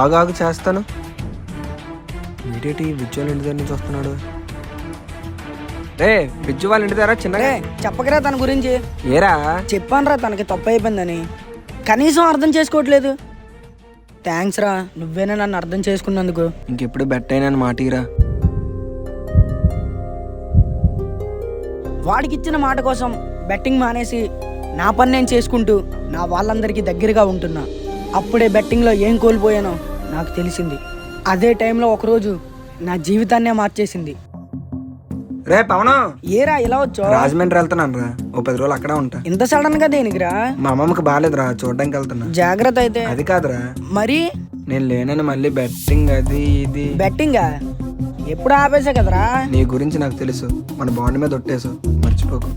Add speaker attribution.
Speaker 1: ఆగాగు చేస్తాను. వీడేటి బిజ్జు వాళ్ళ ఇంటి దగ్గర నుంచి వస్తున్నాడు. రే బిజ్జు వాళ్ళ ఇంటి దగ్గర చిన్నగా
Speaker 2: చెప్పకరా తన గురించి.
Speaker 1: ఏరా
Speaker 2: చెప్పానురా తనకి తప్పు అయిపోయిందని, కనీసం అర్థం చేసుకోవట్లేదు. థ్యాంక్స్ రా, నువ్వేనా నన్ను అర్థం చేసుకున్నందుకు.
Speaker 1: ఇంకెప్పుడు బెట్ అయినా మాటిరా.
Speaker 2: వాడికిచ్చిన మాట కోసం బెట్టింగ్ మానేసి నా పని నేను చేసుకుంటూ నా వాళ్ళందరికీ దగ్గరగా ఉంటున్నా. అప్పుడే బెట్టింగ్లో ఏం కోల్పోయానో నాకు తెలిసింది. అదే టైంలో ఒకరోజు నా జీవితాన్నే మార్చేసింది.
Speaker 1: రే పవను,
Speaker 2: ఏరా ఇలా వచ్చో?
Speaker 1: రాజమండ్రి వెళ్తున్నాను రా, ఓ 10 రోజులు అక్కడే ఉంటా.
Speaker 2: ఇంత సడన్ గా దేనికిరా?
Speaker 1: మా అమ్మమ్మకి బాగాలేదురా, చూడడానికి వెళ్తున్నా.
Speaker 2: జాగ్రత్త అయితే.
Speaker 1: అది కాదురా,
Speaker 2: మరి
Speaker 1: నేను లేనని మళ్ళీ బెట్టింగ్ అది ఇది.
Speaker 2: బెట్టింగా ఎప్పుడు ఆపేసా కదరా.
Speaker 1: నీ గురించి నాకు తెలుసు, మన బాండ్ మీద ఒట్టేసు, మర్చిపోకు.